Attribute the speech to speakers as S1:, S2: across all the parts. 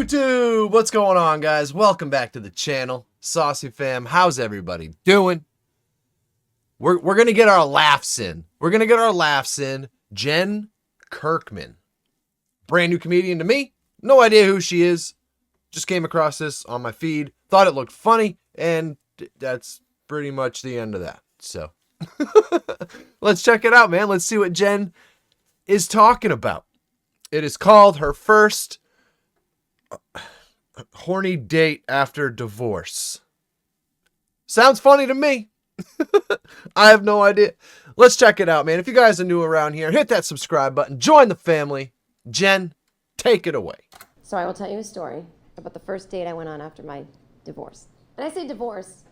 S1: YouTube, what's going on, guys? Welcome back to the channel. SauceyFam, how's everybody doing? We're gonna get our laughs in. Jen Kirkman, brand new comedian to me. No idea who she is. Just came across this on my feed. Thought it looked funny, and that's pretty much the end of that. So let's check it out, man. Let's see what Jen is talking about. It is called her first horny date after divorce. Sounds funny to me. I have no idea. Let's check it out, man. If you guys are new around here, hit that subscribe button. Join the family. Jen, take it away.
S2: So I will tell you a story about the first date I went on after my divorce. And I say divorce,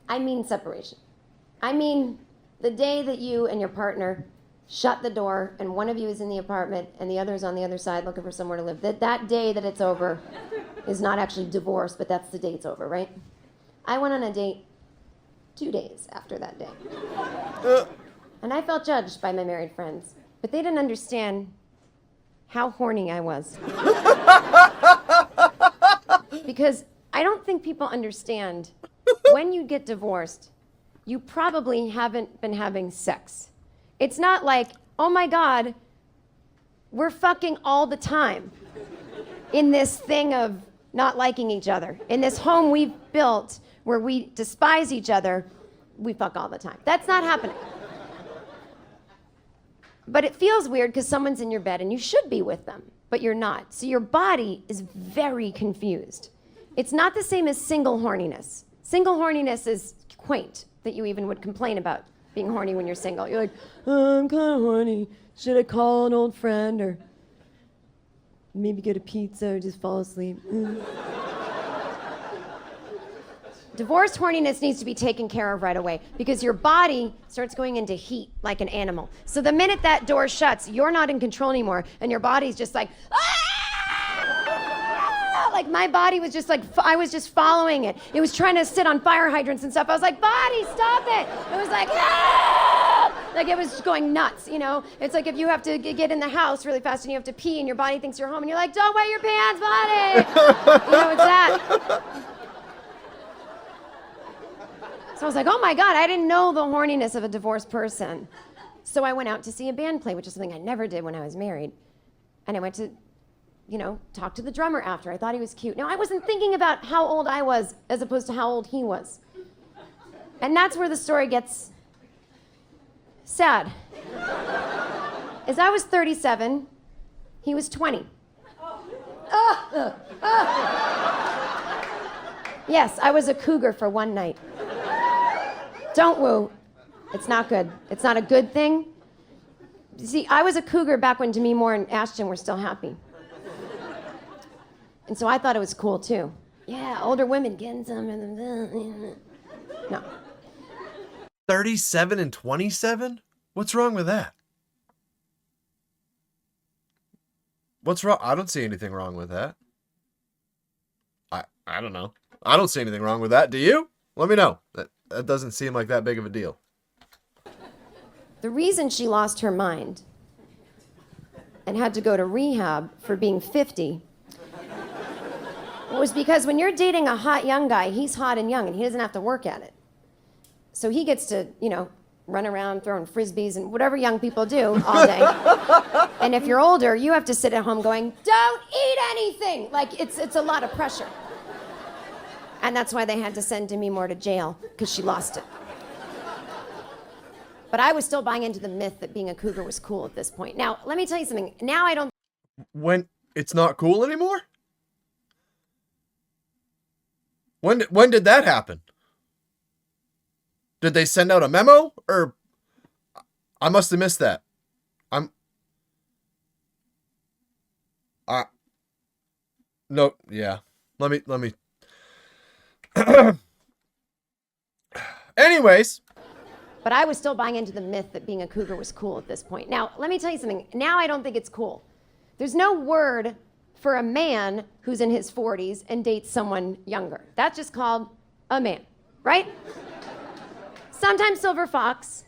S2: I mean separation. I mean the day that you and your partner shut the door and one of you is in the apartment and the other is on the other side looking for somewhere to live. That day that it's over is not actually divorce, but that's the day it's over, right? I went on a date 2 days after that day. And I felt judged by my married friends, but they didn't understand how horny I was. Because I don't think people understand when you get divorced, you probably haven't been having sex. It's not like, oh my God, we're fucking all the time in this thing of not liking each other. In this home we've built where we despise each other, we fuck all the time. That's not happening. But it feels weird because someone's in your bed and you should be with them, but you're not. So your body is very confused. It's not the same as single horniness. Single horniness is quaint that you even would complain about being horny when you're single. You're like, oh, I'm kind of horny. Should I call an old friend or maybe get a pizza or just fall asleep? Divorce horniness needs to be taken care of right away because your body starts going into heat like an animal. So the minute that door shuts, you're not in control anymore and your body's just like, ah! Like my body was just like, I was just following it. It was trying to sit on fire hydrants and stuff. I was like, body, stop it. It was like, ah! Like it was just going nuts, you know? It's like if you have to get in the house really fast and you have to pee and your body thinks you're home and you're like, don't wet your pants, body. You know, it's that. So I was like, oh my God, I didn't know the horniness of a divorced person. So I went out to see a band play, which is something I never did when I was married. And I went to, talk to the drummer after. I thought he was cute. Now, I wasn't thinking about how old I was as opposed to how old he was. And that's where the story gets sad. As I was 37, he was 20. Yes, I was a cougar for one night. Don't woo. It's not good. It's not a good thing. You see, I was a cougar back when Demi Moore and Ashton were still happy. And so I thought it was cool too. Yeah, older women getting some. No.
S1: 37 and 27? What's wrong with that? What's wrong? I don't see anything wrong with that. I don't know. I don't see anything wrong with that. Do you? Let me know. That doesn't seem like that big of a deal.
S2: The reason she lost her mind and had to go to rehab for being 50 was because when you're dating a hot young guy, he's hot and young and he doesn't have to work at it. So he gets to, run around throwing frisbees and whatever young people do all day. And if you're older, you have to sit at home going, don't eat anything. Like it's a lot of pressure. And that's why they had to send Demi Moore to jail, because she lost it. But I was still buying into the myth that being a cougar was cool at this point. Now, let me tell you something. Now I don't...
S1: When it's not cool anymore? When did that happen? Did they send out a memo? Or... I must have missed that. No, yeah. Let me... Anyways.
S2: But I was still buying into the myth that being a cougar was cool at this point. Now, let me tell you something. Now I don't think it's cool. There's no word for a man who's in his 40s and dates someone younger. That's just called a man, right? Sometimes silver fox.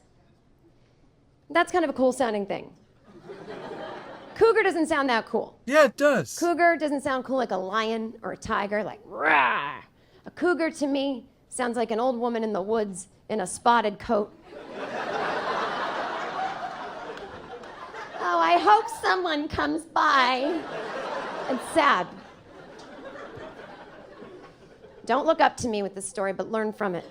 S2: That's kind of a cool sounding thing. cougar doesn't sound that cool.
S1: Yeah, it does.
S2: Cougar doesn't sound cool like a lion or a tiger, like rah. A cougar to me sounds like an old woman in the woods in a spotted coat. Oh, I hope someone comes by. It's sad. Don't look up to me with this story, but learn from it.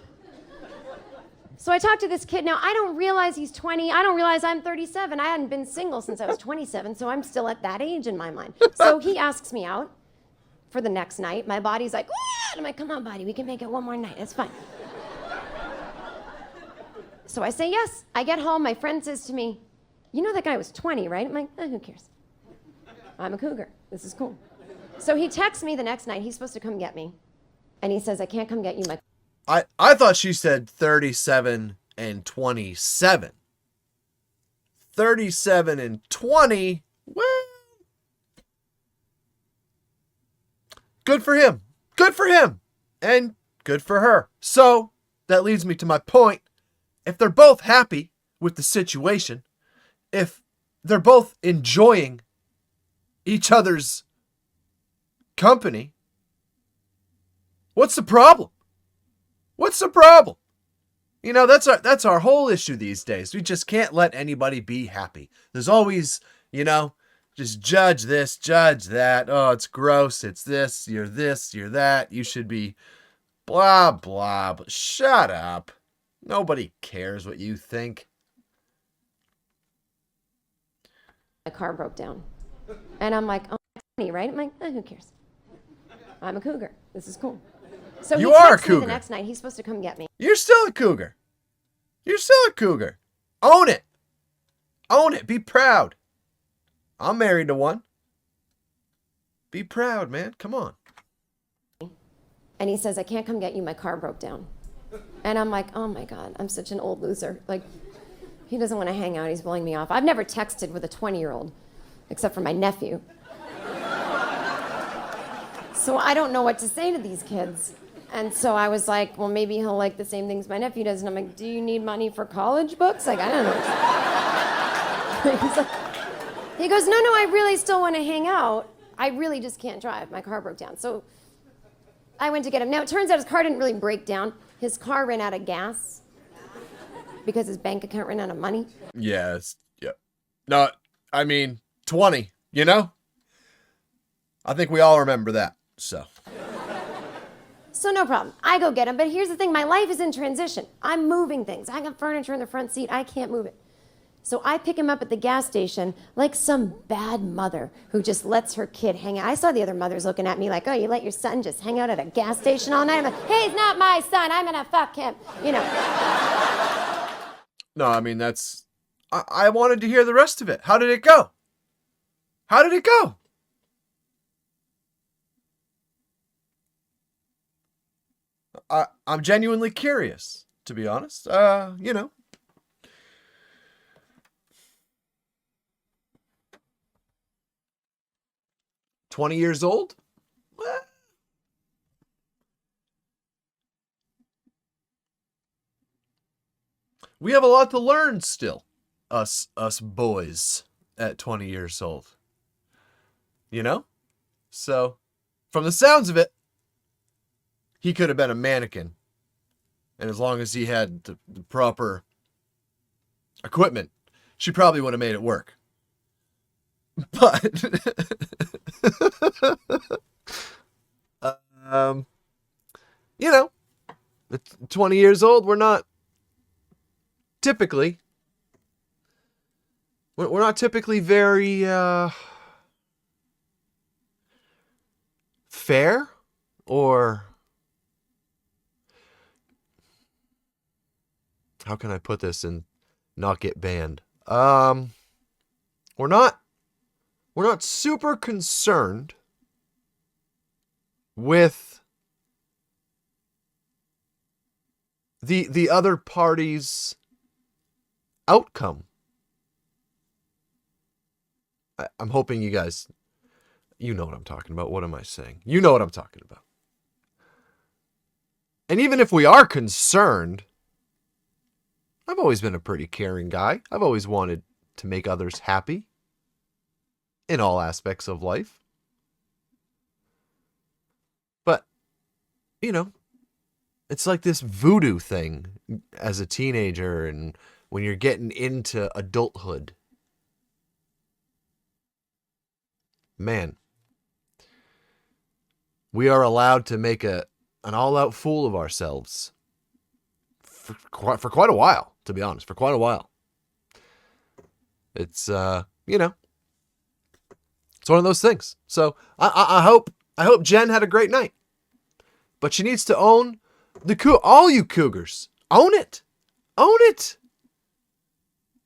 S2: So I talked to this kid. Now, I don't realize he's 20. I don't realize I'm 37. I hadn't been single since I was 27, so I'm still at that age in my mind. So he asks me out for the next night. My body's like, "What?" I'm like, "Come on, buddy. We can make it one more night. It's fine." So I say yes. I get home. My friend says to me, "You know that guy was 20, right?" I'm like, who cares? I'm a cougar. This is cool. So he texts me the next night. He's supposed to come get me. And he says, "I can't come get you.
S1: I thought she said 37 and 27. 37 and 20, well, good for him. Good for him. And good for her. So that leads me to my point. If they're both happy with the situation, if they're both enjoying each other's company, what's the problem? What's the problem? You know, that's our whole issue these days. We just can't let anybody be happy. There's always, you know, just judge this, judge that. Oh, it's gross. It's this, you're that. You should be blah, blah, blah. Shut up. Nobody cares what you think.
S2: My car broke down. And I'm like, "Oh, 20, right?" I'm like, who cares? I'm a cougar. This is cool. So
S1: You
S2: he
S1: are a
S2: texts me
S1: cougar.
S2: the next night. He's supposed to come get me.
S1: You're still a cougar. You're still a cougar. Own it. Own it. Be proud. I'm married to one. Be proud, man. Come on.
S2: And he says, "I can't come get you. My car broke down." And I'm like, oh my God, I'm such an old loser. Like, he doesn't want to hang out. He's blowing me off. I've never texted with a 20-year-old, except for my nephew. So I don't know what to say to these kids. And so I was like, well, maybe he'll like the same things my nephew does. And I'm like, "Do you need money for college books?" Like, I don't know. He's like, he goes, no, I really still want to hang out. I really just can't drive. My car broke down. So I went to get him. Now, it turns out his car didn't really break down. His car ran out of gas because his bank account ran out of money.
S1: Yes. Yeah. No, I mean, 20, you know? I think we all remember that, so.
S2: So no problem. I go get him. But here's the thing. My life is in transition. I'm moving things. I got furniture in the front seat. I can't move it. So I pick him up at the gas station like some bad mother who just lets her kid hang out. I saw the other mothers looking at me like, "Oh, you let your son just hang out at a gas station all night?" I'm like, "Hey, he's not my son. I'm going to fuck him." You know.
S1: No, I mean, that's... I wanted to hear the rest of it. How did it go? How did it go? I'm genuinely curious, to be honest. You know. "20 years old? Well, we have a lot to learn still, us boys at 20 years old. You know? So, from the sounds of it, he could have been a mannequin. And as long as he had the proper equipment, she probably would have made it work. But, you know, at 20 years old, we're not typically very fair, or how can I put this and not get banned? We're not super concerned with the other party's outcome. I'm hoping you guys, you know what I'm talking about. What am I saying? You know what I'm talking about. And even if we are concerned, I've always been a pretty caring guy. I've always wanted to make others happy. in all aspects of life. But, you know, it's like this voodoo thing as a teenager and when you're getting into adulthood. Man, we are allowed to make an all-out fool of ourselves for quite a while, to be honest, for quite a while. It's, you know, it's one of those things. So I hope Jen had a great night, but she needs to own all you cougars. Own it. Own it.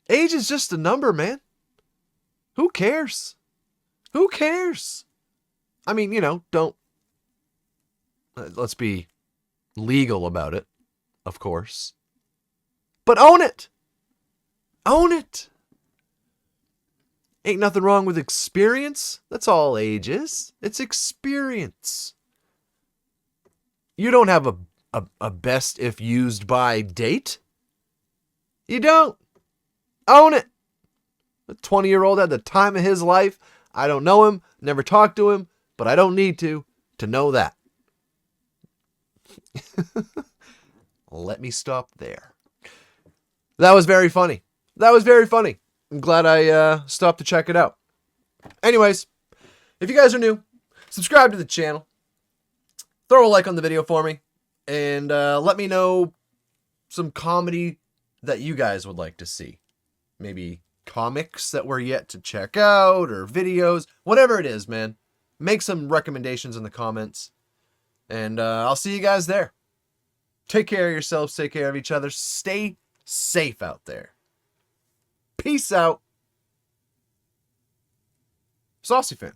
S1: Age is just a number, man. Who cares? Who cares? I mean, you know, let's be legal about it, of course. But own it. Own it. Ain't nothing wrong with experience. That's all age is. It's experience. You don't have a best if used by date. You don't. Own it. A 20-year-old had the time of his life. I don't know him, never talked to him, but I don't need to know that. Let me stop there. That was very funny. I'm glad I stopped to check it out. Anyways, if you guys are new, subscribe to the channel. Throw a like on the video for me. And let me know some comedy that you guys would like to see. Maybe comics that we're yet to check out or videos. Whatever it is, man. Make some recommendations in the comments. And I'll see you guys there. Take care of yourselves. Take care of each other. Stay safe out there. Peace out. SauceyFam.